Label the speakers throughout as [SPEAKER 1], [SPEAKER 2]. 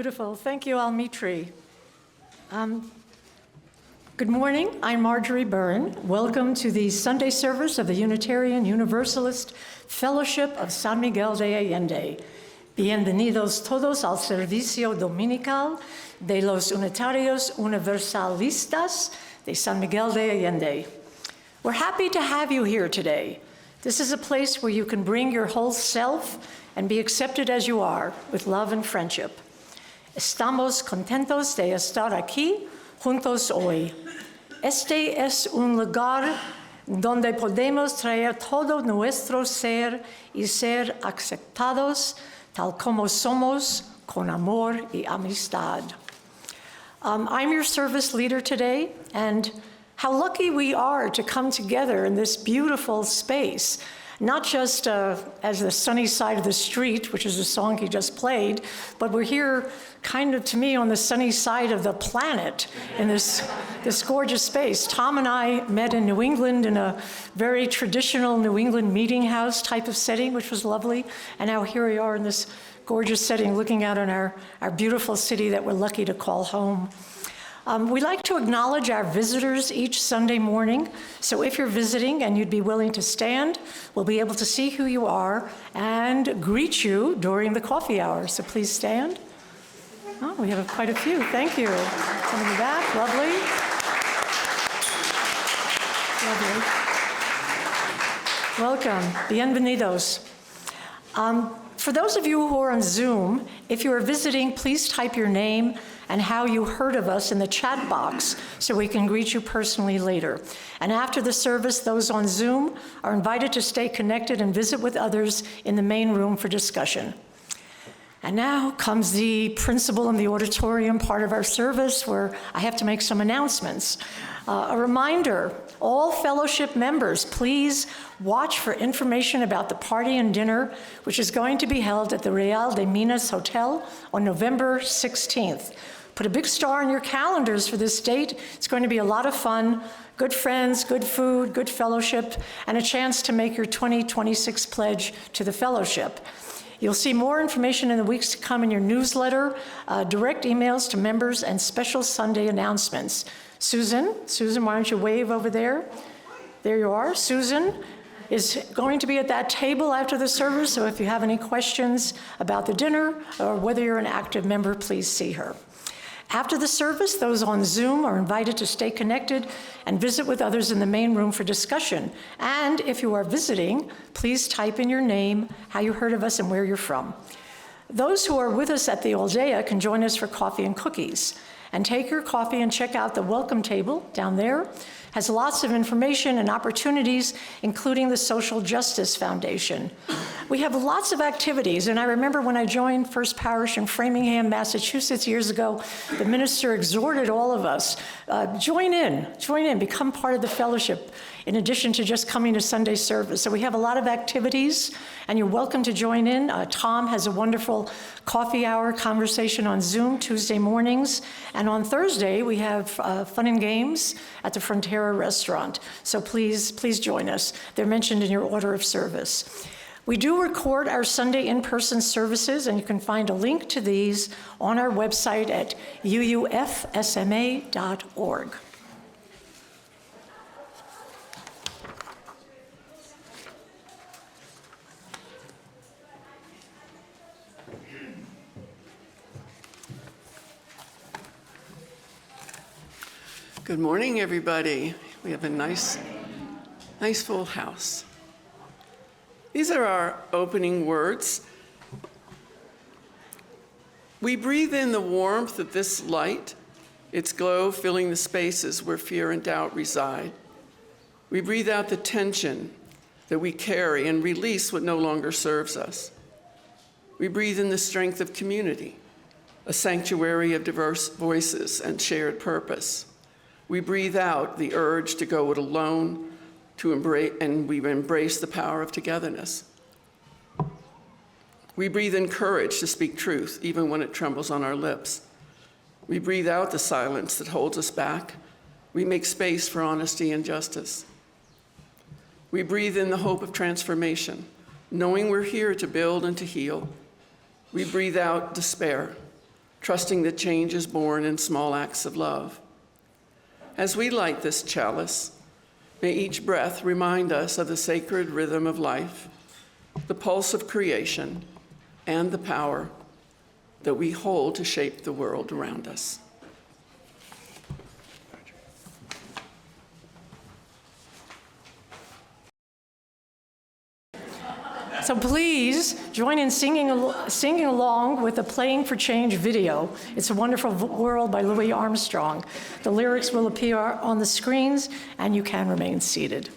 [SPEAKER 1] Beautiful. Thank you, Almitri. Good morning. I'm Marjorie Byrne. Welcome to the Sunday service of the Unitarian Universalist Fellowship of San Miguel de Allende. Bienvenidos todos al servicio dominical de los Unitarios Universalistas de San Miguel de Allende. We're happy to have you here today. This is a place where you can bring your whole self and be accepted as you are, with love and friendship. Estamos contentos de estar aquí juntos hoy. Este es un lugar donde podemos traer todo nuestro ser y ser aceptados tal como somos, con amor y amistad. I'm your service leader today, and how lucky we are to come together in this beautiful space, not just as the sunny side of the street, which is the song he just played, but we're here kind of, to me, on the sunny side of the planet in this gorgeous space. Tom and I met in New England in a very traditional New England meeting house type of setting, which was lovely, and now here we are in this gorgeous setting looking out on our beautiful city that we're lucky to call home. We like to acknowledge our visitors each Sunday morning, so if you're visiting and you'd be willing to stand, we'll be able to see who you are and greet you during the coffee hour, so please stand. Oh, we have quite a few, thank you. Some in the back, lovely. Lovely. Welcome, bienvenidos. For those of you who are on Zoom, if you are visiting, please type your name and how you heard of us in the chat box so we can greet you personally later. And after the service, those on Zoom are invited to stay connected and visit with others in the main room for discussion. And now comes the principal in the auditorium part of our service, where I have to make some announcements. A reminder, all fellowship members, please watch for information about the party and dinner, which is going to be held at the Real de Minas Hotel on November 16th. Put a big star in your calendars for this date. It's going to be a lot of fun, good friends, good food, good fellowship, and a chance to make your 2026 pledge to the fellowship. You'll see more information in the weeks to come in your newsletter, direct emails to members, and special Sunday announcements. Susan, why don't you wave over there? There you are. Susan is going to be at that table after the service, so if you have any questions about the dinner or whether you're an active member, please see her. After the service, those on Zoom are invited to stay connected and visit with others in the main room for discussion. And if you are visiting, please type in your name, how you heard of us, and where you're from. Those who are with us at the Aldea can join us for coffee and cookies. And take your coffee and check out the welcome table down there. Has lots of information and opportunities, including the Social Justice Foundation. We have lots of activities, and I remember when I joined First Parish in Framingham, Massachusetts years ago, the minister exhorted all of us, join in, become part of the fellowship, in addition to just coming to Sunday service. So we have a lot of activities, and you're welcome to join in. Tom has a wonderful coffee hour conversation on Zoom Tuesday mornings, and on Thursday we have fun and games at the Frontera restaurant. So please join us. They're mentioned in your order of service. We do record our Sunday in-person services, and you can find a link to these on our website at UUFSMA.org.
[SPEAKER 2] Good morning, everybody. We have a nice full house. These are our opening words. We breathe in the warmth of this light, its glow filling the spaces where fear and doubt reside. We breathe out the tension that we carry and release what no longer serves us. We breathe in the strength of community, a sanctuary of diverse voices and shared purpose. We breathe out the urge to go it alone, and we embrace the power of togetherness. We breathe in courage to speak truth, even when it trembles on our lips. We breathe out the silence that holds us back. We make space for honesty and justice. We breathe in the hope of transformation, knowing we're here to build and to heal. We breathe out despair, trusting that change is born in small acts of love. As we light this chalice, may each breath remind us of the sacred rhythm of life, the pulse of creation, and the power that we hold to shape the world around us.
[SPEAKER 1] So please join in singing along with the Playing for Change video. It's a Wonderful World by Louis Armstrong. The lyrics will appear on the screens, and you can remain seated.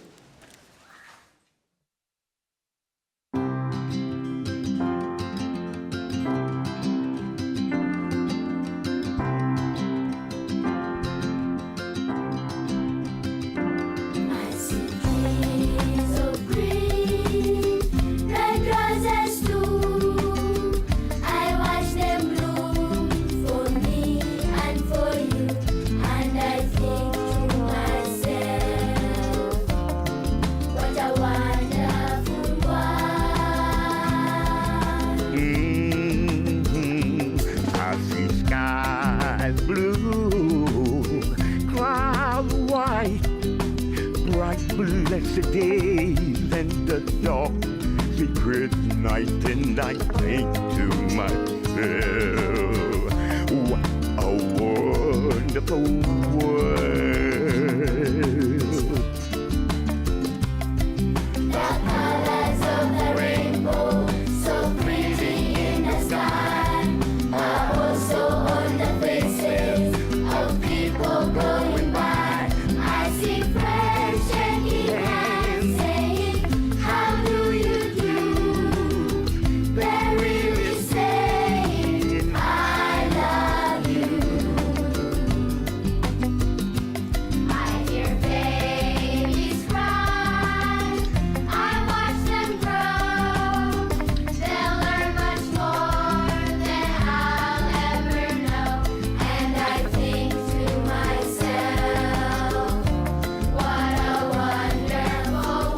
[SPEAKER 3] Blessed days and the dark secret night, and I think to myself, what a wonderful world.
[SPEAKER 4] The colors of the rainbow, so pretty in the sky, are also on the faces of people going by. I see friends shaking hands, saying, how do you do? They're really saying, I love you. I hear babies cry, I watch them grow. They'll learn much more than I'll ever know. And I think to myself, what a wonderful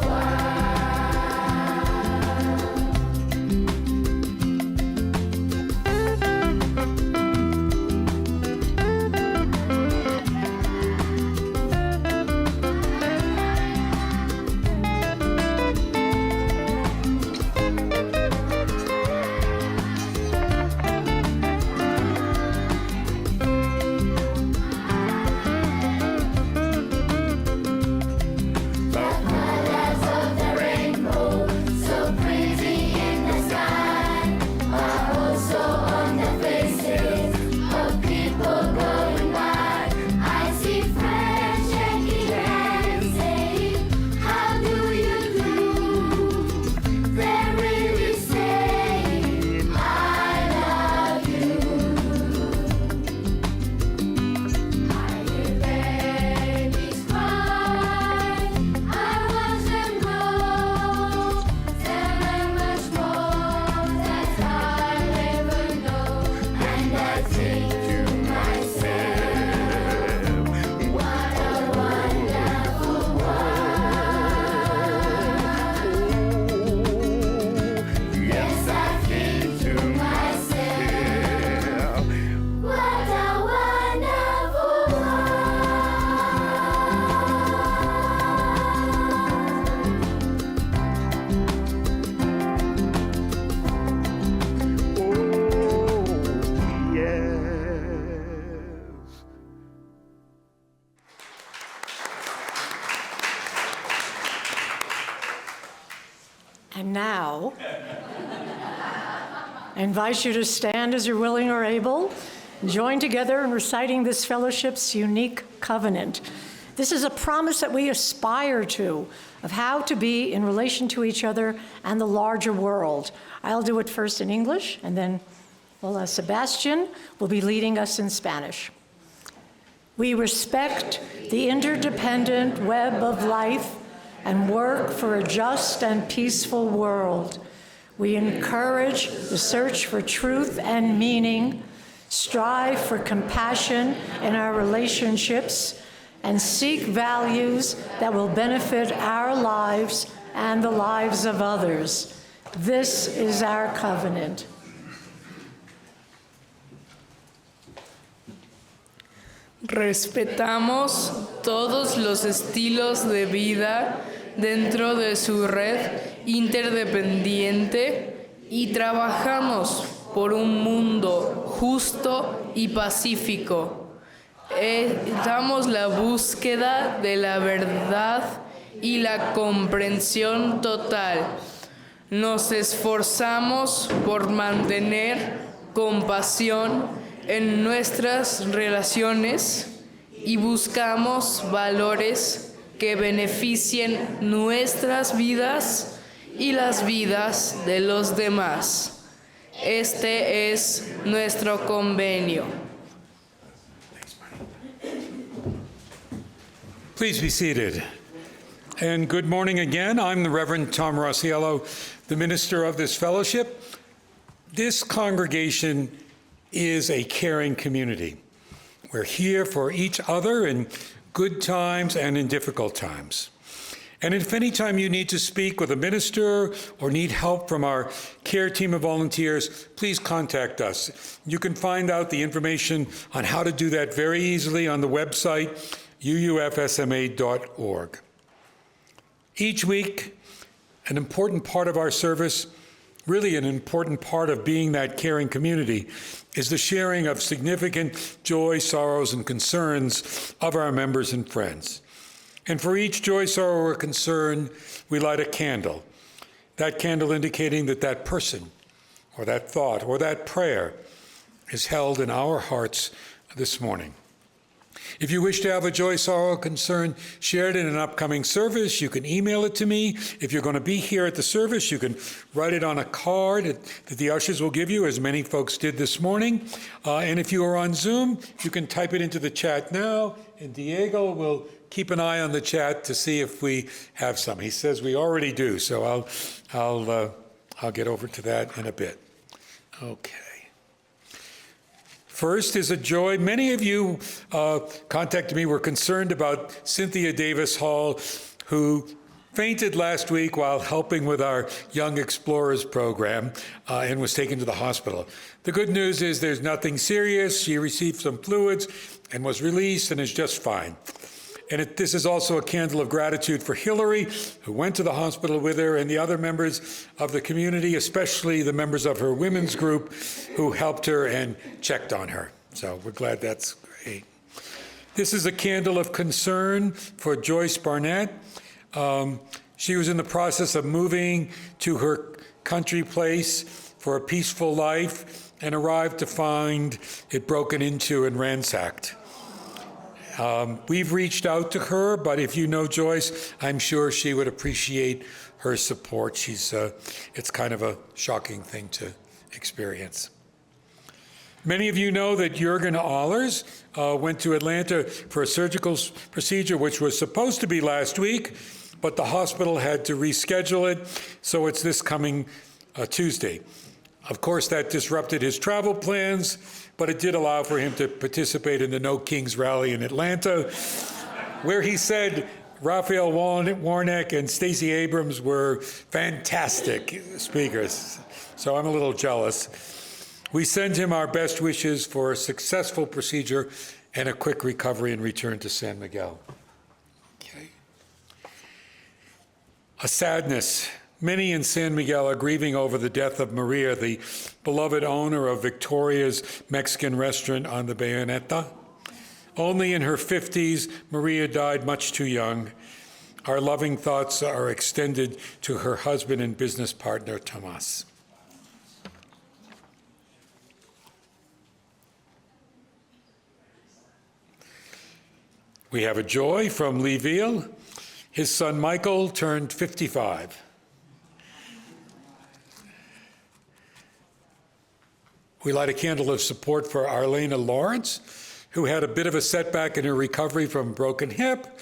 [SPEAKER 4] The colors of the rainbow, so pretty in the sky, are also on the faces of people going by. I see friends shaking hands, saying, how do you do? They're really saying, I love you. I hear babies cry, I watch them grow. They'll learn much more than I'll ever know. And I think to myself, what a wonderful world. Yes, I think to myself, what a wonderful
[SPEAKER 3] Oh, yes.
[SPEAKER 1] And now, I invite you to stand as you're willing or able, and join together in reciting this fellowship's unique covenant. This is a promise that we aspire to, of how to be in relation to each other and the larger world. I'll do it first in English, and then Sebastian will be leading us in Spanish. We respect the interdependent web of life and work for a just and peaceful world. We encourage the search for truth and meaning, strive for compassion in our relationships, and seek values that will benefit our lives and the lives of others. This is our covenant.
[SPEAKER 5] Respetamos todos los estilos de vida dentro de su red interdependiente y trabajamos por un mundo justo y pacífico. Damos la búsqueda de la verdad y la comprensión total. Nos esforzamos por mantener compasión en nuestras relaciones y buscamos valores que beneficien nuestras vidas y las vidas de los demás. Este es nuestro convenio.
[SPEAKER 6] Please be seated. And good morning again. I'm the Reverend Tom Rossiello, the minister of this fellowship. This congregation is a caring community. We're here for each other in good times and in difficult times. And if any time you need to speak with a minister or need help from our care team of volunteers, please contact us. You can find out the information on how to do that very easily on the website, UUFSMA.org. Each week, an important part of our service, really an important part of being that caring community, is the sharing of significant joy, sorrows, and concerns of our members and friends. And for each joy, sorrow, or concern, we light a candle. That candle indicating that that person, or that thought, or that prayer is held in our hearts this morning. If you wish to have a joy, sorrow, or concern shared in an upcoming service, you can email it to me. If you're going to be here at the service, you can write it on a card that the ushers will give you, as many folks did this morning. And if you are on Zoom, you can type it into the chat now, and Diego will keep an eye on the chat to see if we have some. He says we already do, so I'll get over to that in a bit. Okay. First is a joy. Many of you contacted me, were concerned about Cynthia Davis Hall, who fainted last week while helping with our Young Explorers program and was taken to the hospital. The good news is there's nothing serious. She received some fluids and was released and is just fine. And this is also a candle of gratitude for Hillary, who went to the hospital with her, and the other members of the community, especially the members of her women's group, who helped her and checked on her. So we're glad that's great. This is a candle of concern for Joyce Barnett. She was in the process of moving to her country place for a peaceful life and arrived to find it broken into and ransacked. We've reached out to her, but if you know Joyce, I'm sure she would appreciate her support. It's kind of a shocking thing to experience. Many of you know that Jürgen Ahlers went to Atlanta for a surgical procedure, which was supposed to be last week, but the hospital had to reschedule it, so it's this coming Tuesday. Of course, that disrupted his travel plans, but it did allow for him to participate in the No Kings rally in Atlanta, where he said Raphael Warnock and Stacey Abrams were fantastic speakers. So I'm a little jealous. We send him our best wishes for a successful procedure and a quick recovery and return to San Miguel. Okay. A sadness. Many in San Miguel are grieving over the death of Maria, the beloved owner of Victoria's Mexican restaurant on the Bayoneta. Only in her 50s, Maria died much too young. Our loving thoughts are extended to her husband and business partner, Tomas. We have a joy from Leeville. His son Michael turned 55. We light a candle of support for Arlena Lawrence, who had a bit of a setback in her recovery from a broken hip,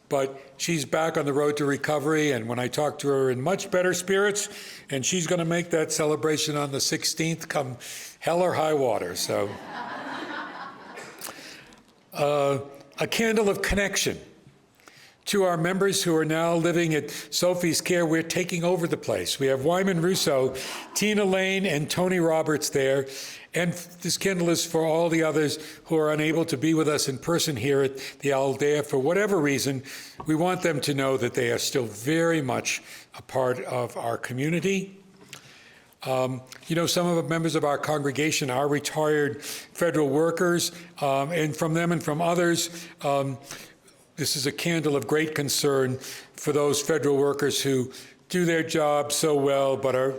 [SPEAKER 6] but she's back on the road to recovery, and when I talked to her, in much better spirits, and she's going to make that celebration on the 16th come hell or high water. So, a candle of connection To our members who are now living at Sophie's Care, we're taking over the place. We have Wyman Russo, Tina Lane, and Tony Roberts there. And this candle is for all the others who are unable to be with us in person here at the Aldea for whatever reason. We want them to know that they are still very much a part of our community. You know, some of the members of our congregation are retired federal workers, and from them and from others, this is a candle of great concern for those federal workers who do their job so well but are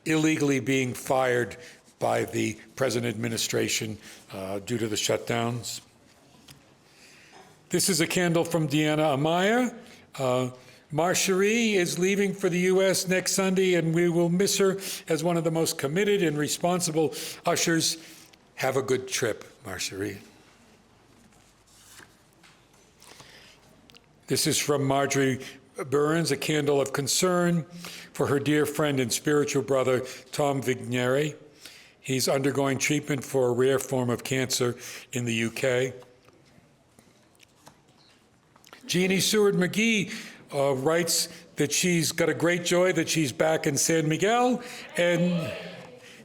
[SPEAKER 6] illegally being fired by the present administration due to the shutdowns. This is a candle from Deanna Amaya. Marcherie is leaving for the U.S. next Sunday, and we will miss her as one of the most committed and responsible ushers. Have a good trip, Marcherie. This is from Marjorie Burns, a candle of concern for her dear friend and spiritual brother, Tom Vigneri. He's undergoing treatment for a rare form of cancer in the UK. Jeannie Seward-McGee writes that she's got a great joy that she's back in San Miguel, and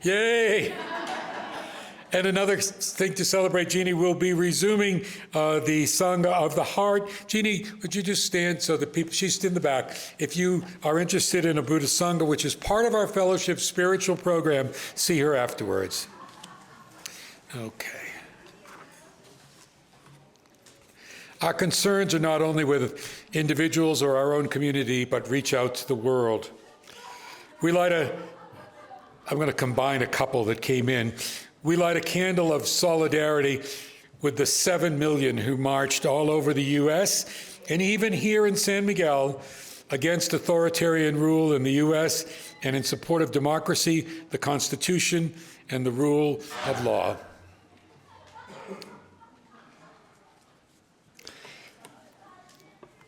[SPEAKER 6] yay! And another thing to celebrate, Jeannie will be resuming the Sangha of the Heart. Jeannie, would you just stand so that people, she's in the back. If you are interested in a Buddhist Sangha, which is part of our fellowship spiritual program, see her afterwards. Okay. Our concerns are not only with individuals or our own community, but reach out to the world. We light I'm going to combine a couple that came in. We light a candle of solidarity with the 7 million who marched all over the U.S. and even here in San Miguel against authoritarian rule in the U.S. and in support of democracy, the Constitution, and the rule of law.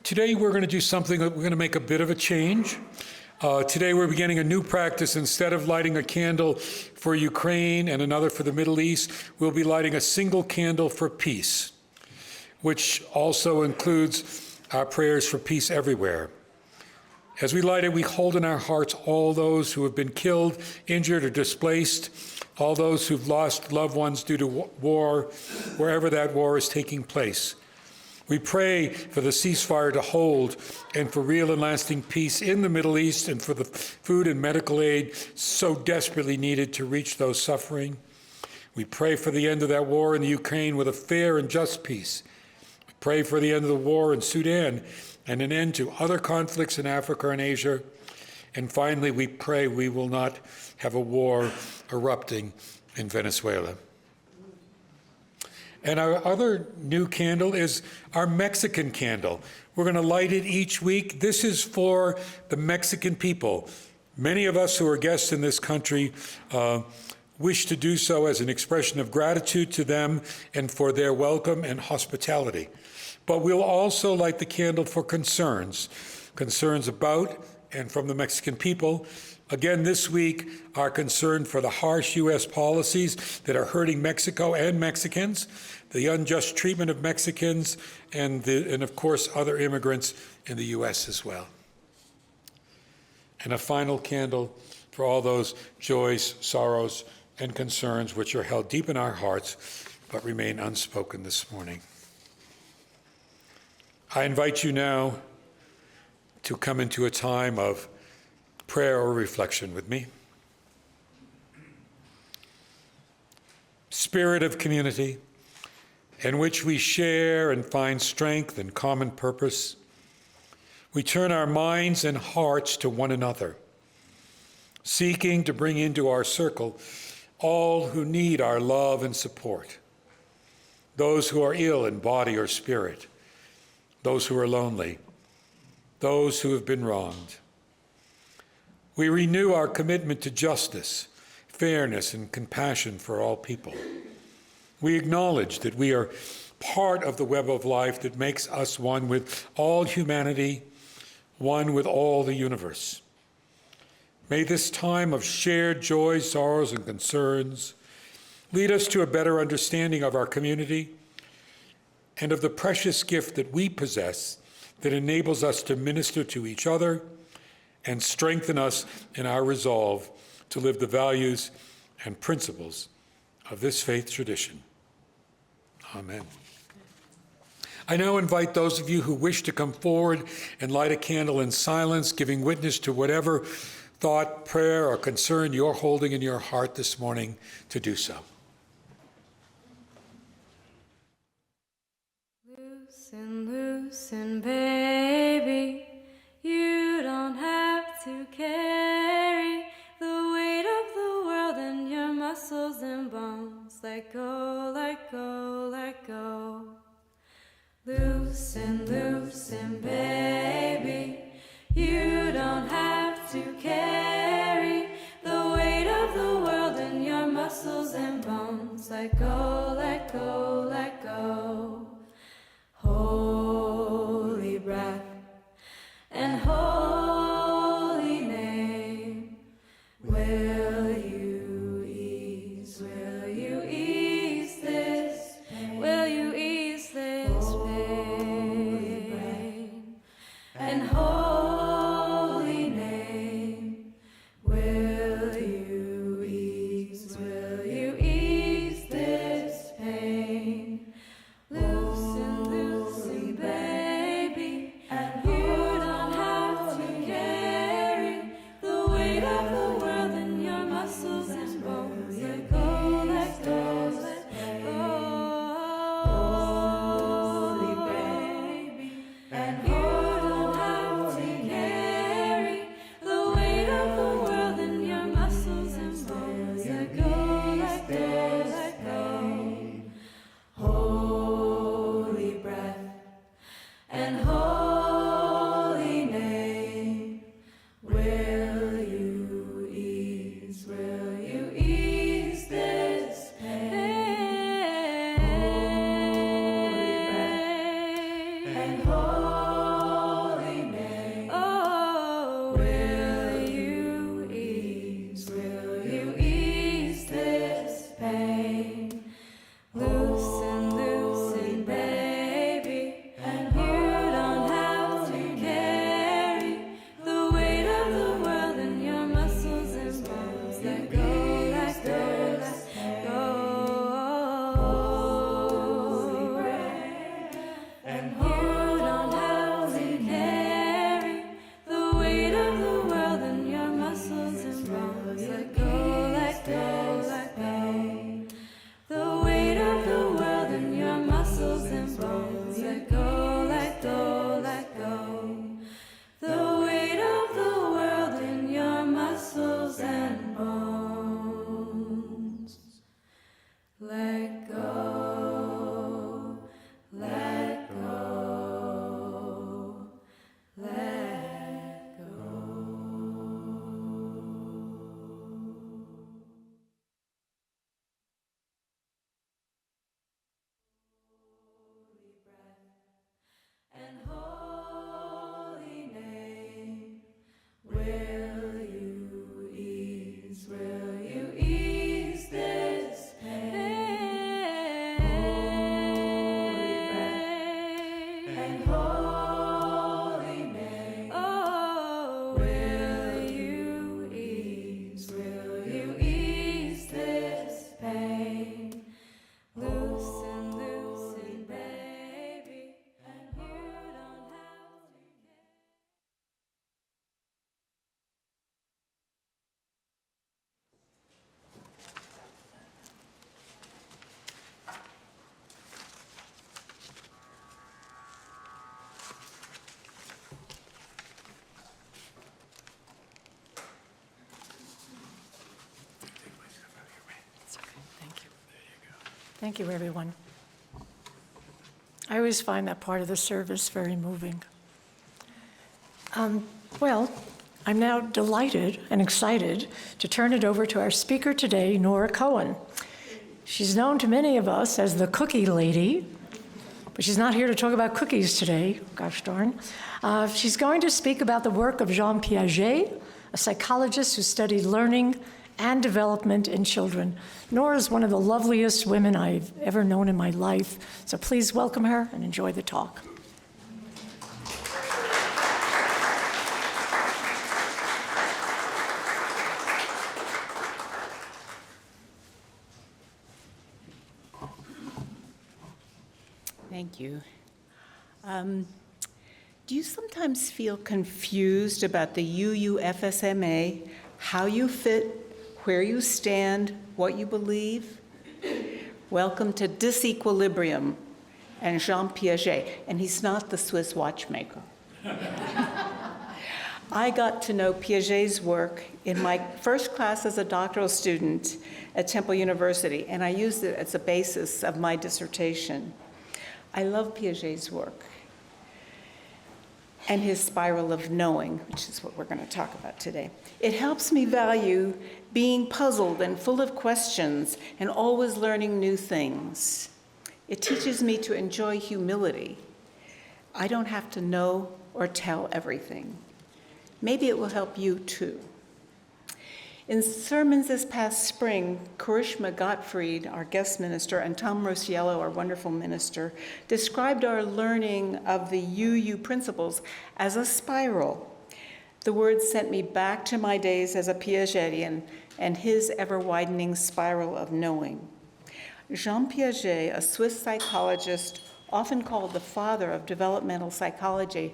[SPEAKER 6] Today we're going to do something that we're going to make a bit of a change. Today we're beginning a new practice. Instead of lighting a candle for Ukraine and another for the Middle East, we'll be lighting a single candle for peace, which also includes our prayers for peace everywhere. As we light it, we hold in our hearts all those who have been killed, injured, or displaced, all those who've lost loved ones due to war, wherever that war is taking place. We pray for the ceasefire to hold and for real and lasting peace in the Middle East and for the food and medical aid so desperately needed to reach those suffering. We pray for the end of that war in the Ukraine with a fair and just peace. We pray for the end of the war in Sudan and an end to other conflicts in Africa and Asia. And finally, we pray we will not have a war erupting in Venezuela. And our other new candle is our Mexican candle. We're going to light it each week. This is for the Mexican people. Many of us who are guests in this country wish to do so as an expression of gratitude to them and for their welcome and hospitality. But we'll also light the candle for concerns about and from the Mexican people. Again, this week, our concern for the harsh U.S. policies that are hurting Mexico and Mexicans, the unjust treatment of Mexicans, and of course, other immigrants in the U.S. as well. And a final candle for all those joys, sorrows, and concerns which are held deep in our hearts, but remain unspoken this morning. I invite you now to come into a time of prayer or reflection with me. Spirit of community, in which we share and find strength and common purpose, we turn our minds and hearts to one another, seeking to bring into our circle all who need our love and support, those who are ill in body or spirit, those who are lonely, those who have been wronged. We renew our commitment to justice, fairness, and compassion for all people. We acknowledge that we are part of the web of life that makes us one with all humanity, one with all the universe. May this time of shared joys, sorrows, and concerns lead us to a better understanding of our community and of the precious gift that we possess that enables us to minister to each other and strengthen us in our resolve to live the values and principles of this faith tradition. Amen. I now invite those of you who wish to come forward and light a candle in silence, giving witness to whatever thought, prayer, or concern you're holding in your heart this morning, to do so.
[SPEAKER 7] Loosen, loosen, baby, you don't have to carry the weight of the world in your muscles and bones. Let go, let go, let go. Loosen, loosen, baby, you don't have to carry the weight of the world in your muscles and bones. Let go, let go, let go. Holy breath and holy name, will you ease this, will you ease this pain? And holy name, will you ease this pain? Loosen, loosen, baby, and you don't have to carry the weight of the world in your muscles and bones. Let go, let go, let go. Holy baby, and you don't have to carry the weight of the world in your muscles and bones. Let go, let go, let go. Holy breath and holy name, will you ease this pain? Holy breath and holy name, oh, will you ease this pain? Loosen, loosen, baby, and you don't have to carry the weight of the world in your muscles and bones. Let go, let go, let go. Holy breath, and you don't have to carry the weight of the world in your muscles and bones. Let go, let go, let go. The weight of the world in your muscles and bones. Let go, let go, let go. The weight of the world in your muscles and bones. Let go, let go, let go. And holy name, will you ease this pain? Holy breath and holy name, oh, will you ease this pain? Loosen, loosen, baby, and you don't have to care.
[SPEAKER 1] It's okay. Thank you. Thank you, everyone. I always find that part of the service very moving. Well, I'm now delighted and excited to turn it over to our speaker today, Nora Cohen. She's known to many of us as the Cookie Lady, but she's not here to talk about cookies today, gosh darn. She's going to speak about the work of Jean Piaget, a psychologist who studied learning and development in children. Nora is one of the loveliest women I've ever known in my life, so please welcome her and enjoy the talk.
[SPEAKER 8] Thank you. Do you sometimes feel confused about the UUFSMA, how you fit, where you stand, what you believe? Welcome to Disequilibrium and Jean Piaget, and he's not the Swiss watchmaker. I got to know Piaget's work in my first class as a doctoral student at Temple University, and I used it as a basis of my dissertation. I love Piaget's work and his spiral of knowing, which is what we're going to talk about today. It helps me value being puzzled and full of questions and always learning new things. It teaches me to enjoy humility. I don't have to know or tell everything. Maybe it will help you too. In sermons this past spring, Karishma Gottfried, our guest minister, and Tom Rosiello, our wonderful minister, described our learning of the UU principles as a spiral. The words sent me back to my days as a Piagetian and his ever-widening spiral of knowing. Jean Piaget, a Swiss psychologist, often called the father of developmental psychology,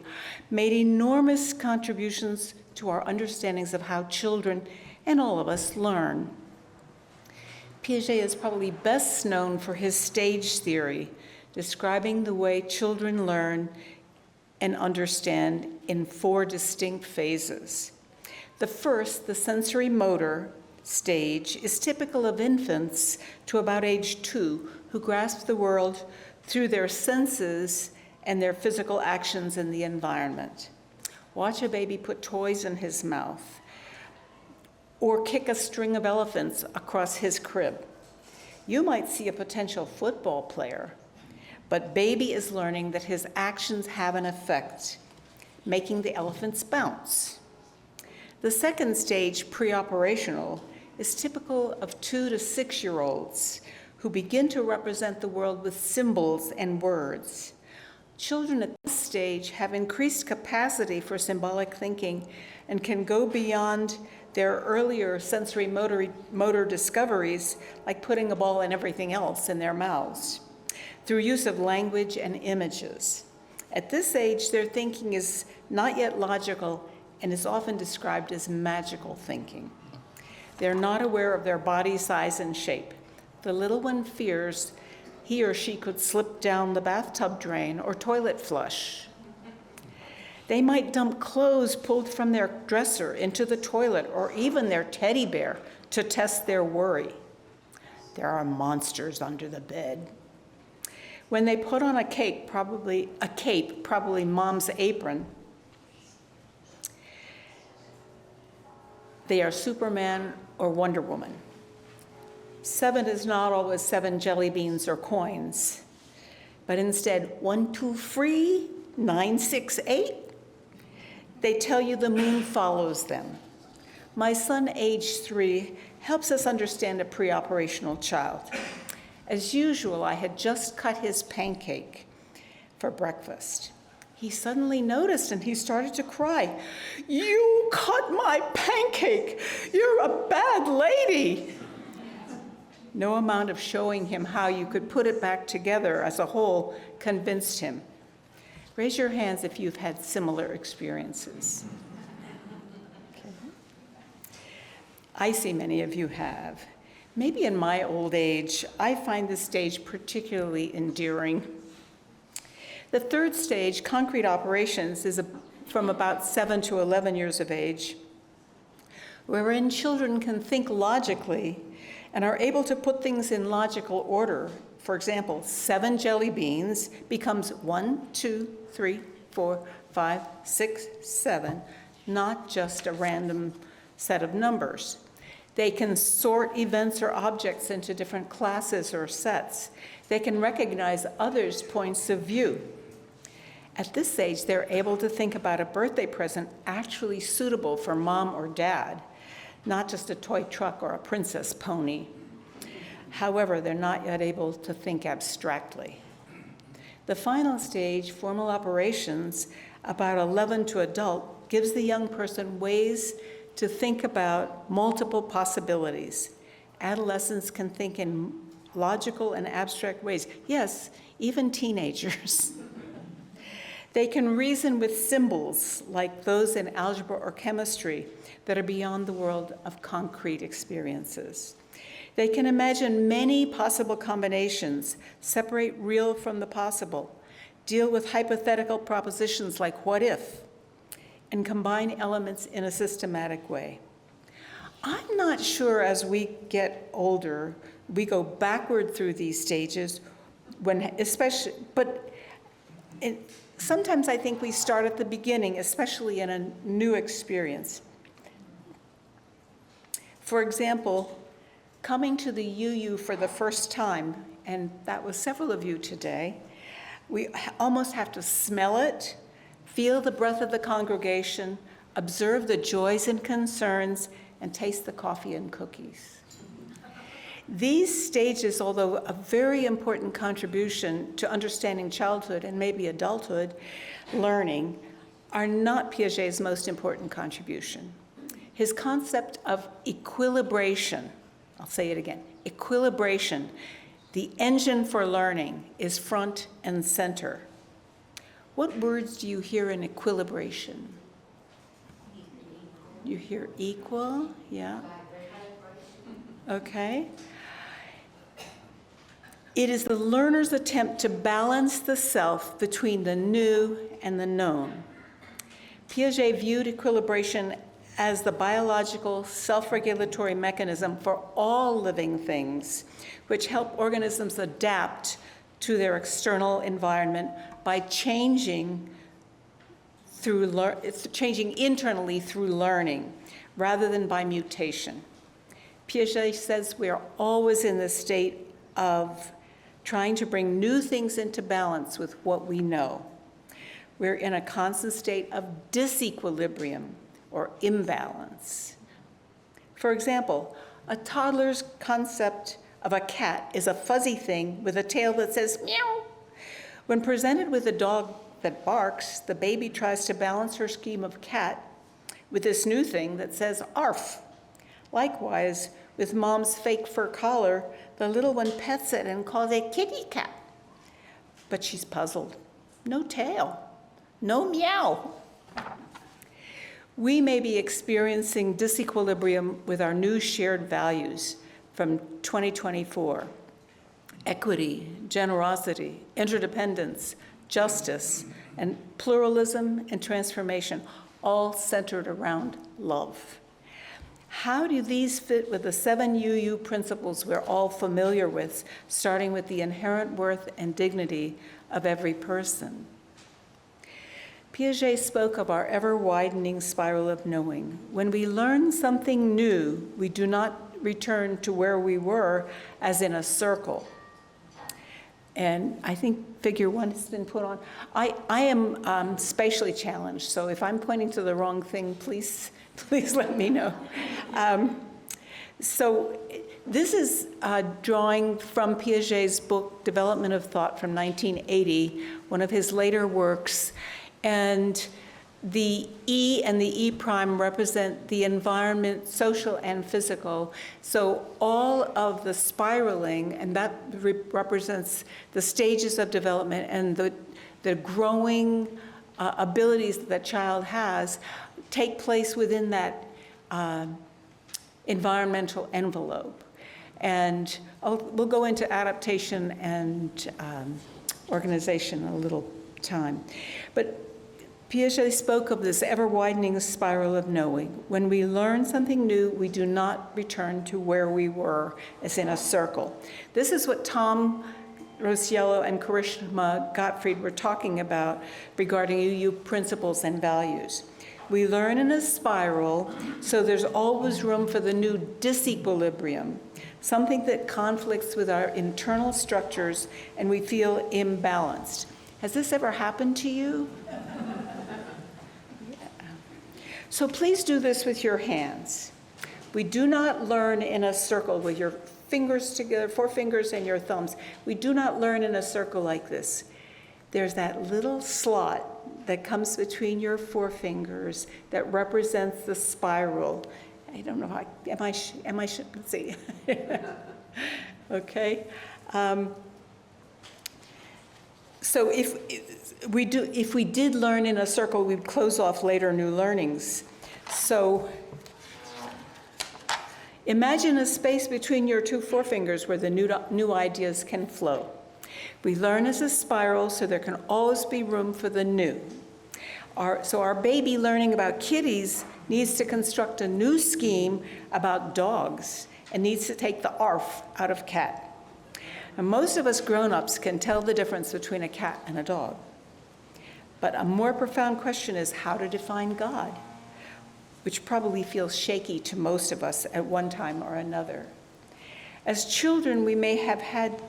[SPEAKER 8] made enormous contributions to our understandings of how children and all of us learn. Piaget is probably best known for his stage theory, describing the way children learn and understand in 4 distinct phases. The first, the sensory motor stage, is typical of infants to about age 2 who grasp the world through their senses and their physical actions in the environment. Watch a baby put toys in his mouth or kick a string of elephants across his crib. You might see a potential football player, but baby is learning that his actions have an effect, making the elephants bounce. The second stage, pre-operational, is typical of 2 to 6-year-olds who begin to represent the world with symbols and words. Children at this stage have increased capacity for symbolic thinking and can go beyond their earlier sensory motor discoveries, like putting a ball and everything else in their mouths, through use of language and images. At this age, their thinking is not yet logical and is often described as magical thinking. They're not aware of their body size and shape. The little one fears he or she could slip down the bathtub drain or toilet flush. They might dump clothes pulled from their dresser into the toilet or even their teddy bear to test their worry. There are monsters under the bed. When they put on a cape, probably mom's apron, they are Superman or Wonder Woman. 7 is not always 7 jelly beans or coins, but instead 1, 2, 3, 9, 6, 8. They tell you the moon follows them. My son, age 3, helps us understand a pre-operational child. As usual, I had just cut his pancake for breakfast. He suddenly noticed and he started to cry. "You cut my pancake! You're a bad lady!" No amount of showing him how you could put it back together as a whole convinced him. Raise your hands if you've had similar experiences. Okay. I see many of you have. Maybe in my old age, I find this stage particularly endearing. The third stage, concrete operations, is from about 7 to 11 years of age, wherein children can think logically and are able to put things in logical order. For example, 7 jelly beans becomes 1, 2, 3, 4, 5, 6, 7, not just a random set of numbers. They can sort events or objects into different classes or sets. They can recognize others' points of view. At this age, they're able to think about a birthday present actually suitable for mom or dad, not just a toy truck or a princess pony. However, they're not yet able to think abstractly. The final stage, formal operations, about 11 to adult, gives the young person ways to think about multiple possibilities. Adolescents can think in logical and abstract ways. Yes, even teenagers. They can reason with symbols like those in algebra or chemistry that are beyond the world of concrete experiences. They can imagine many possible combinations, separate real from the possible, deal with hypothetical propositions like what if, and combine elements in a systematic way. I'm not sure as we get older, we go backward through these stages, sometimes I think we start at the beginning, especially in a new experience. For example, coming to the UU for the first time, and that was several of you today, we almost have to smell it, feel the breath of the congregation, observe the joys and concerns, and taste the coffee and cookies. These stages, although a very important contribution to understanding childhood and maybe adulthood learning, are not Piaget's most important contribution. His concept of equilibration, I'll say it again, equilibration, the engine for learning, is front and center. What words do you hear in equilibration? You hear equal, yeah. Okay. It is the learner's attempt to balance the self between the new and the known. Piaget viewed equilibration as the biological self-regulatory mechanism for all living things, which help organisms adapt to their external environment by changing internally through learning, rather than by mutation. Piaget says we are always in the state of trying to bring new things into balance with what we know. We're in a constant state of disequilibrium or imbalance. For example, a toddler's concept of a cat is a fuzzy thing with a tail that says meow. When presented with a dog that barks, the baby tries to balance her scheme of cat with this new thing that says arf. Likewise, with mom's fake fur collar, the little one pets it and calls it kitty cat. But she's puzzled. No tail, no meow. We may be experiencing disequilibrium with our new shared values from 2024. Equity, generosity, interdependence, justice, and pluralism and transformation, all centered around love. How do these fit with the 7 UU principles we're all familiar with, starting with the inherent worth and dignity of every person? Piaget spoke of our ever-widening spiral of knowing. When we learn something new, we do not return to where we were, as in a circle. And I think figure 1 has been put on. I am spatially challenged, so if I'm pointing to the wrong thing, please let me know. So this is a drawing from Piaget's book, Development of Thought, from 1980, one of his later works. And the E and the E prime represent the environment, social and physical. So all of the spiraling, and that represents the stages of development and the growing abilities that child has, take place within that environmental envelope. And we'll go into adaptation and organization in a little time. But Piaget spoke of this ever-widening spiral of knowing. When we learn something new, we do not return to where we were, as in a circle. This is what Tom Rosiello and Karishma Gottfried were talking about regarding UU principles and values. We learn in a spiral, so there's always room for the new disequilibrium, something that conflicts with our internal structures and we feel imbalanced. Has this ever happened to you? So please do this with your hands. We do not learn in a circle with your fingers together, 4 fingers and your thumbs. We do not learn in a circle like this. There's that little slot that comes between your 4 fingers that represents the spiral. I don't know how, let's see. Okay. So if we did learn in a circle, we'd close off later new learnings. So imagine a space between your two forefingers where the new ideas can flow. We learn as a spiral, so there can always be room for the new. So our baby learning about kitties needs to construct a new scheme about dogs and needs to take the arf out of cat. And most of us grown-ups can tell the difference between a cat and a dog. But a more profound question is how to define God, which probably feels shaky to most of us at one time or another. As children, we may have had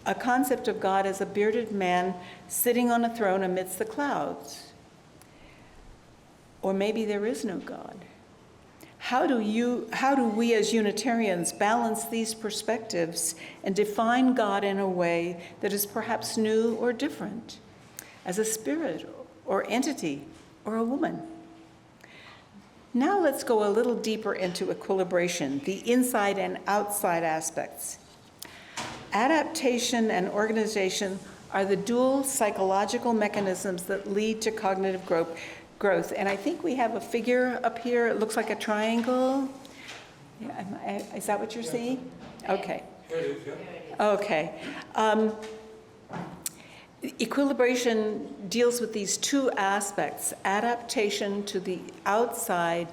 [SPEAKER 8] a concept of God as a bearded man sitting on a throne amidst the clouds. Or maybe there is no God. How do we as Unitarians balance these perspectives and define God in a way that is perhaps new or different, as a spirit or entity or a woman? Now let's go a little deeper into equilibration, the inside and outside aspects. Adaptation and organization are the dual psychological mechanisms that lead to cognitive growth. And I think we have a figure up here. It looks like a triangle. Yeah, is that what you're seeing? Okay. Okay. Equilibration deals with these two aspects, adaptation to the outside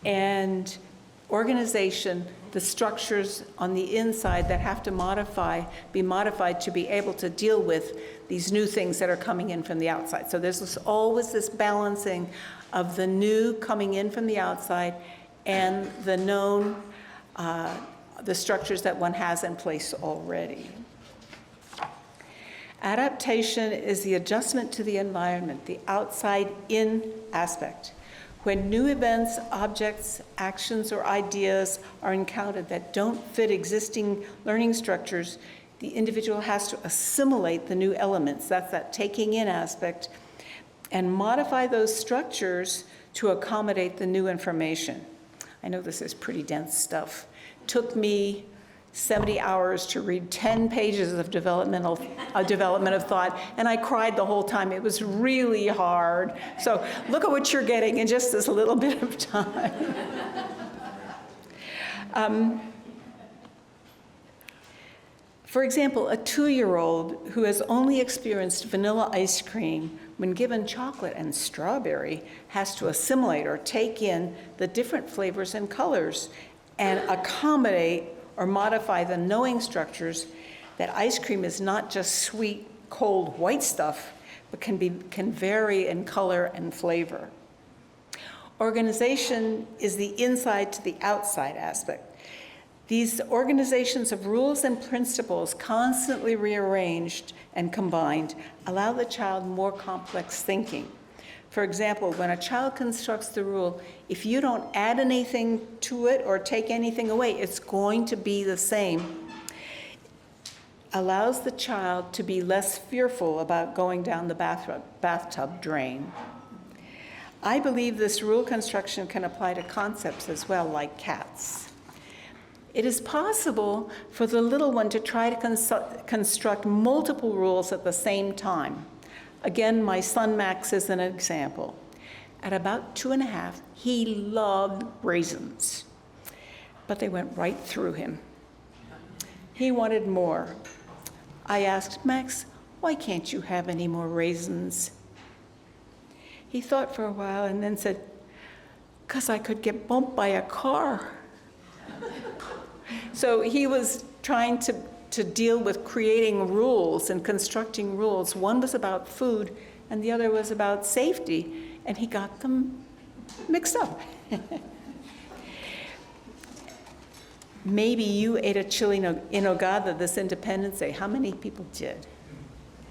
[SPEAKER 8] and organization, the structures on the inside that have to be modified to be able to deal with these new things that are coming in from the outside. So there's always this balancing of the new coming in from the outside and the known, the structures that one has in place already. Adaptation is the adjustment to the environment, the outside-in aspect. When new events, objects, actions, or ideas are encountered that don't fit existing learning structures, the individual has to assimilate the new elements, that's that taking in aspect, and modify those structures to accommodate the new information. I know this is pretty dense stuff. Took me 70 hours to read 10 pages of development of thought, and I cried the whole time. It was really hard. So look at what you're getting in just this little bit of time. For example, a 2-year-old who has only experienced vanilla ice cream, when given chocolate and strawberry, has to assimilate or take in the different flavors and colors and accommodate or modify the knowing structures that ice cream is not just sweet, cold, white stuff, but can vary in color and flavor. Organization is the inside to the outside aspect. These organizations of rules and principles, constantly rearranged and combined, allow the child more complex thinking. For example, when a child constructs the rule, if you don't add anything to it or take anything away, it's going to be the same. Allows the child to be less fearful about going down the bathtub drain. I believe this rule construction can apply to concepts as well, like cats. It is possible for the little one to try to construct multiple rules at the same time. Again, my son Max is an example. At about 2.5, he loved raisins, but they went right through him. He wanted more. I asked, Max, why can't you have any more raisins? He thought for a while and then said, 'cause I could get bumped by a car. So he was trying to deal with creating rules and constructing rules. One was about food and the other was about safety, and he got them mixed up. Maybe you ate a chili in Nogada this Independence Day. How many people did?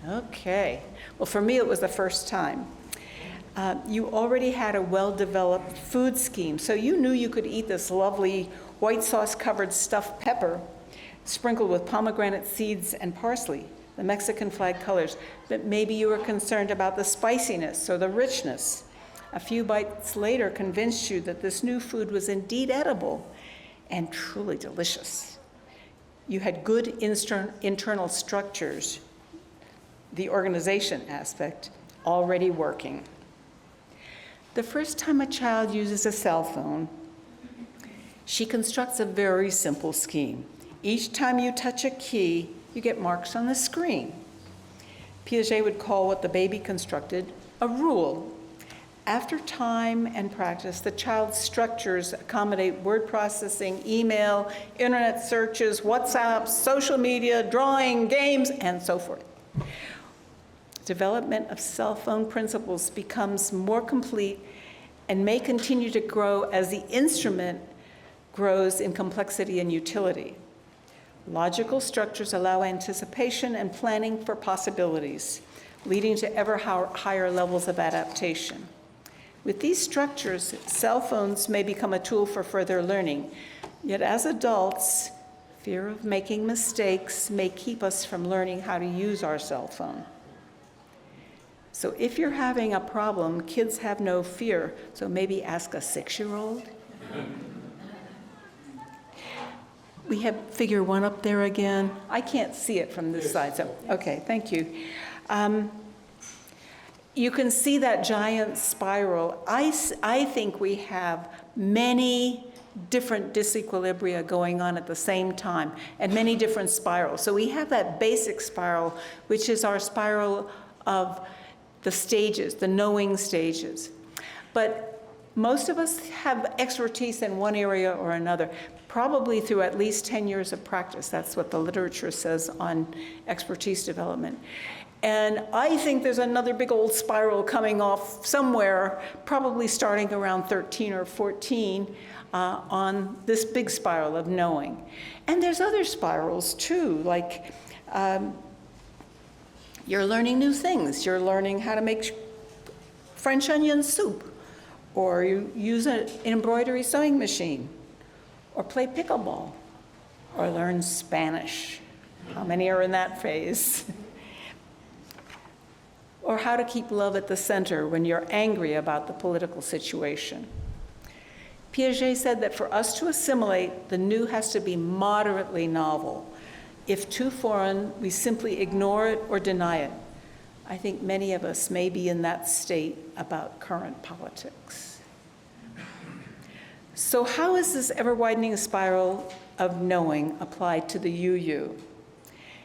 [SPEAKER 8] Okay. Well, for me, it was the first time. You already had a well-developed food scheme, so you knew you could eat this lovely white sauce-covered stuffed pepper sprinkled with pomegranate seeds and parsley, the Mexican flag colors, but maybe you were concerned about the spiciness or the richness. A few bites later convinced you that this new food was indeed edible and truly delicious. You had good internal structures. the organization aspect, already working. The first time a child uses a cell phone, she constructs a very simple scheme. Each time you touch a key, you get marks on the screen. Piaget would call what the baby constructed a rule. After time and practice, the child's structures accommodate word processing, email, internet searches, WhatsApp, social media, drawing, games, and so forth. Development of cell phone principles becomes more complete and may continue to grow as the instrument grows in complexity and utility. Logical structures allow anticipation and planning for possibilities, leading to ever higher levels of adaptation. With these structures, cell phones may become a tool for further learning. Yet as adults, fear of making mistakes may keep us from learning how to use our cell phone. So if you're having a problem, kids have no fear, so maybe ask a 6-year-old. We have figure 1 up there again. I can't see it from this side, so, okay, thank you. You can see that giant spiral. I think we have many different disequilibria going on at the same time, and many different spirals. So we have that basic spiral, which is our spiral of the stages, the knowing stages. But most of us have expertise in one area or another, probably through at least 10 years of practice. That's what the literature says on expertise development. And I think there's another big old spiral coming off somewhere, probably starting around 13 or 14, on this big spiral of knowing. And there's other spirals too, like you're learning new things. You're learning how to make French onion soup, or you use an embroidery sewing machine, or play pickleball, or learn Spanish. How many are in that phase? Or how to keep love at the center when you're angry about the political situation. Piaget said that for us to assimilate, the new has to be moderately novel. If too foreign, we simply ignore it or deny it. I think many of us may be in that state about current politics. So how is this ever-widening spiral of knowing applied to the UU?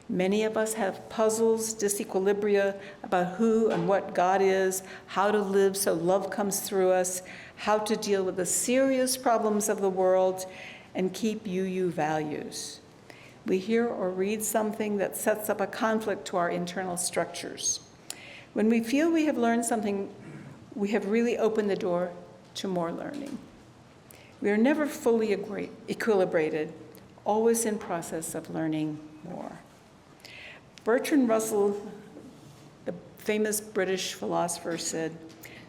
[SPEAKER 8] Many of us have puzzles, disequilibria about who and what God is, how to live so love comes through us, how to deal with the serious problems of the world, and keep UU values. We hear or read something that sets up a conflict to our internal structures. When we feel we have learned something, we have really opened the door to more learning. We are never fully equilibrated, always in process of learning more. Bertrand Russell, the famous British philosopher, said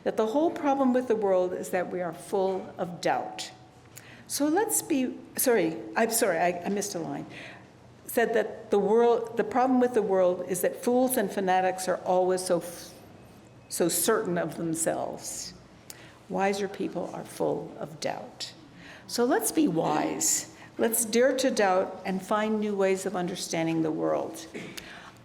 [SPEAKER 8] that the whole problem with the world is that we are full of doubt. So let's be, I missed a line. Said that the problem with the world is that fools and fanatics are always so certain of themselves. Wiser people are full of doubt. So let's be wise. Let's dare to doubt and find new ways of understanding the world.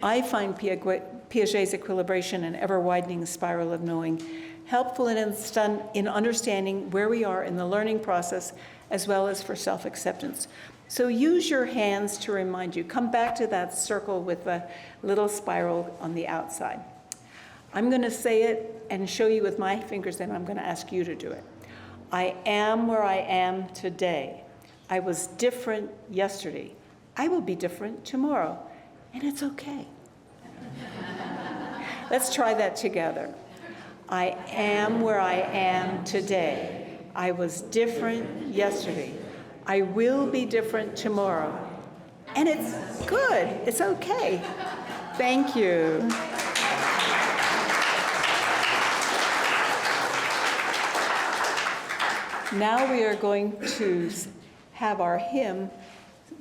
[SPEAKER 8] I find Piaget's equilibration and ever-widening spiral of knowing helpful in understanding where we are in the learning process, as well as for self-acceptance. So use your hands to remind you. Come back to that circle with the little spiral on the outside. I'm going to say it and show you with my fingers, and I'm going to ask you to do it. I am where I am today. I was different yesterday. I will be different tomorrow, and it's okay. Let's try that together. I am where I am today. I was different yesterday. I will be different tomorrow. And it's good. It's okay. Thank you. Now we are going to have our hymn,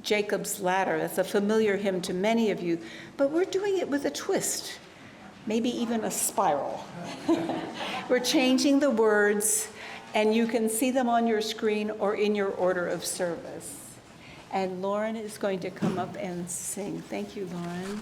[SPEAKER 8] Jacob's Ladder. That's a familiar hymn to many of you, but we're doing it with a twist, maybe even a spiral. We're changing the words, and you can see them on your screen or in your order of service. And Lauren is going to come up and sing. Thank you, Lauren.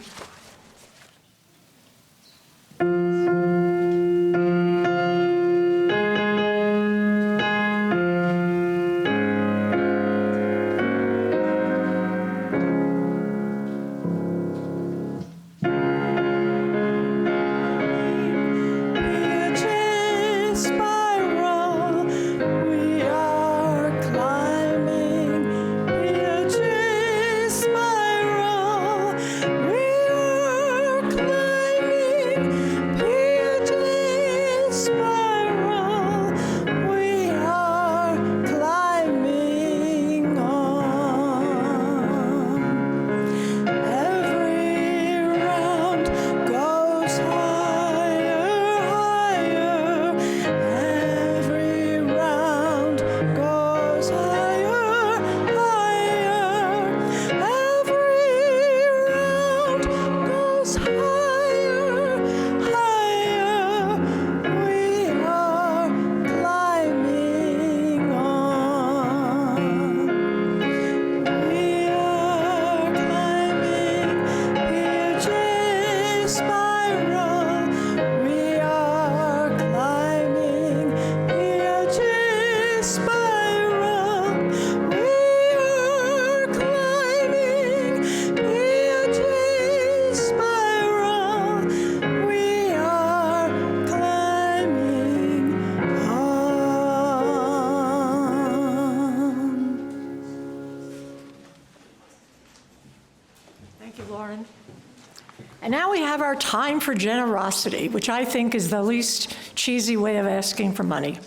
[SPEAKER 1] And now we have our time for generosity, which I think is the least cheesy way of asking for money.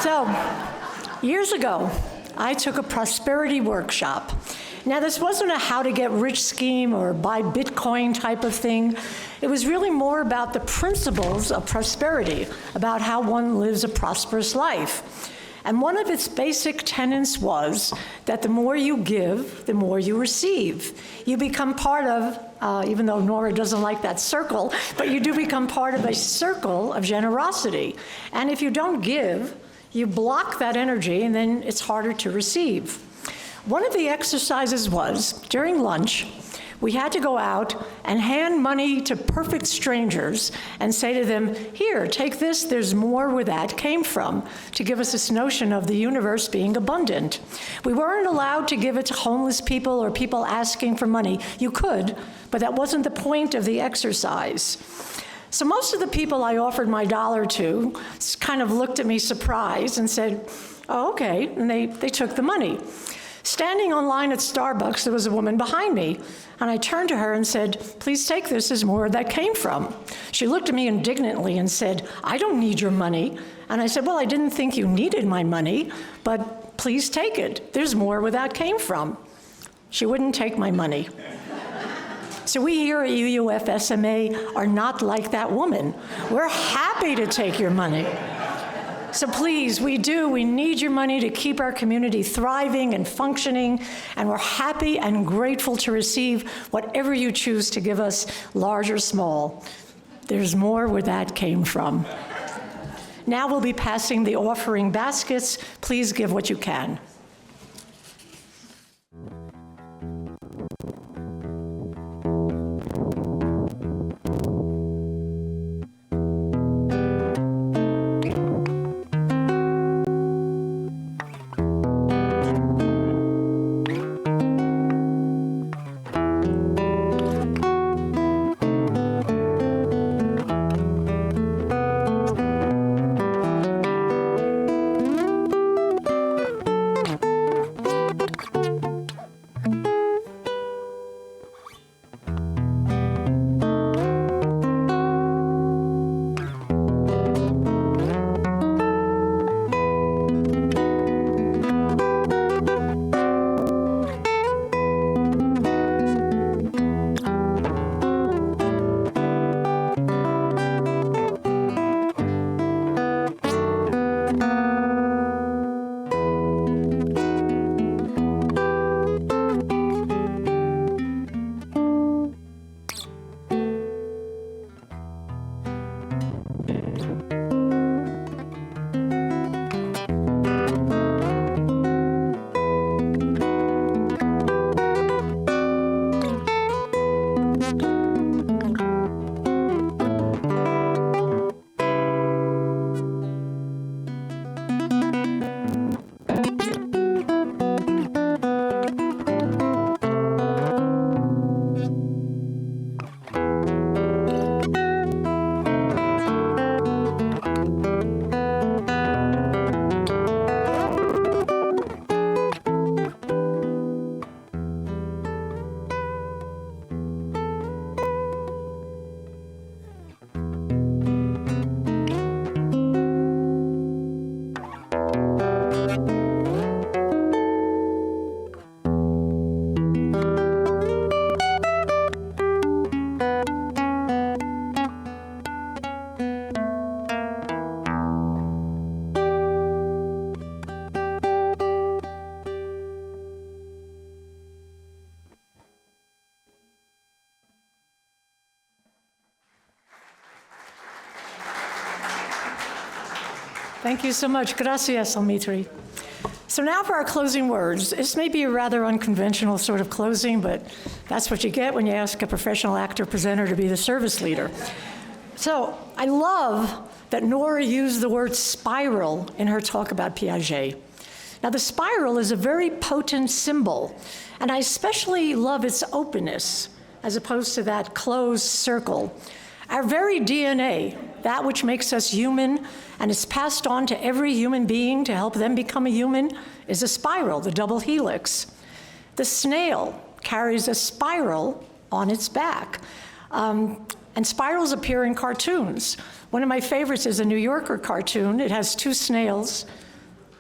[SPEAKER 1] So, years ago, I took a prosperity workshop. Now, this wasn't a how to get rich scheme or buy Bitcoin type of thing. It was really more about the principles of prosperity, about how one lives a prosperous life. And one of its basic tenets was that the more you give, the more you receive. You become part of, even though Nora doesn't like that circle, but you do become part of a circle of generosity. And if you don't give, you block that energy, and then it's harder to receive. One of the exercises was, during lunch, we had to go out and hand money to perfect strangers and say to them, here, take this, there's more where that came from, to give us this notion of the universe being abundant. We weren't allowed to give it to homeless people or people asking for money. You could, but that wasn't the point of the exercise. So most of the people I offered my dollar to kind of looked at me surprised and said, oh, okay, and they took the money. Standing on line at Starbucks, there was a woman behind me, and I turned to her and said, please take this, there's more where that came from. She looked at me indignantly and said, I don't need your money. And I said, well, I didn't think you needed my money, but please take it. There's more where that came from. She wouldn't take my money. So we here at UUFSMA are not like that woman. We're happy to take your money. So please, we need your money to keep our community thriving and functioning, and we're happy and grateful to receive whatever you choose to give us, large or small. There's more where that came from. Now we'll be passing the offering baskets. Please give what you can. Thank you so much. Gracias, Almitri. So now for our closing words. This may be a rather unconventional sort of closing, but that's what you get when you ask a professional actor presenter to be the service leader. So I love that Nora used the word spiral in her talk about Piaget. Now, the spiral is a very potent symbol, and I especially love its openness as opposed to that closed circle. Our very DNA, that which makes us human and is passed on to every human being to help them become a human, is a spiral, the double helix. The snail carries a spiral on its back. And spirals appear in cartoons. One of my favorites is a New Yorker cartoon. It has two snails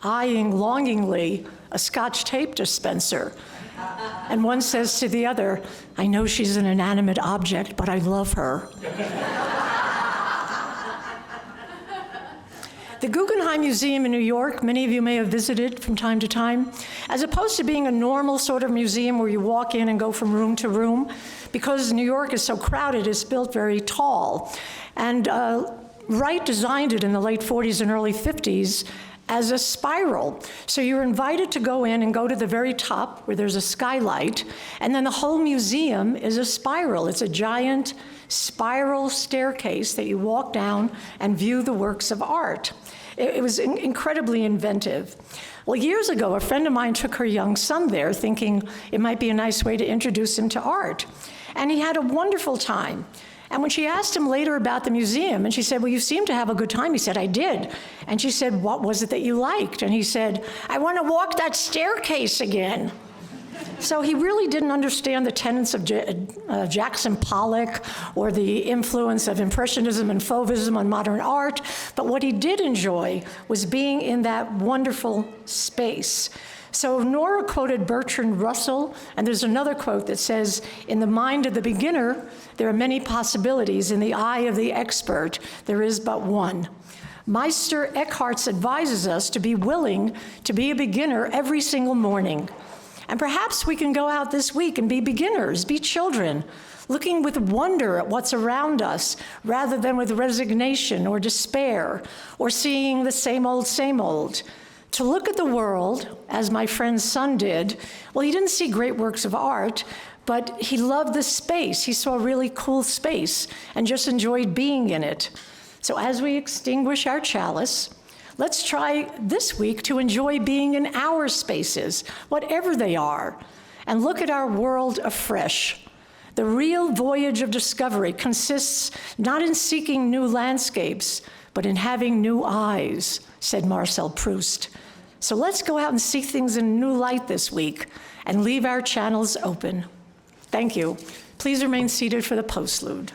[SPEAKER 1] eyeing longingly a Scotch tape dispenser. And one says to the other, "I know she's an inanimate object, but I love her." The Guggenheim Museum in New York, many of you may have visited from time to time, as opposed to being a normal sort of museum where you walk in and go from room to room, because New York is so crowded, it's built very tall. And Wright designed it in the late 40s and early 50s as a spiral. So you're invited to go in and go to the very top where there's a skylight, and then the whole museum is a spiral. It's a giant spiral staircase that you walk down and view the works of art. It was incredibly inventive. Well, years ago, a friend of mine took her young son there, thinking it might be a nice way to introduce him to art. And he had a wonderful time. And when she asked him later about the museum, and she said, "Well, you seem to have a good time," he said, "I did." And she said, "What was it that you liked?" And he said, "I want to walk that staircase again." So he really didn't understand the tenets of Jackson Pollock or the influence of Impressionism and Fauvism on modern art, but what he did enjoy was being in that wonderful space. So Nora quoted Bertrand Russell, and there's another quote that says, "In the mind of the beginner, there are many possibilities. In the eye of the expert, there is but one." Meister Eckhart advises us to be willing to be a beginner every single morning. And perhaps we can go out this week and be beginners, be children, looking with wonder at what's around us rather than with resignation or despair or seeing the same old. To look at the world, as my friend's son did, well, he didn't see great works of art, but he loved the space. He saw a really cool space and just enjoyed being in it. So as we extinguish our chalice, let's try this week to enjoy being in our spaces, whatever they are, and look at our world afresh. The real voyage of discovery consists not in seeking new landscapes, but in having new eyes, said Marcel Proust. So let's go out and see things in a new light this week and leave our channels open. Thank you. Please remain seated for the postlude.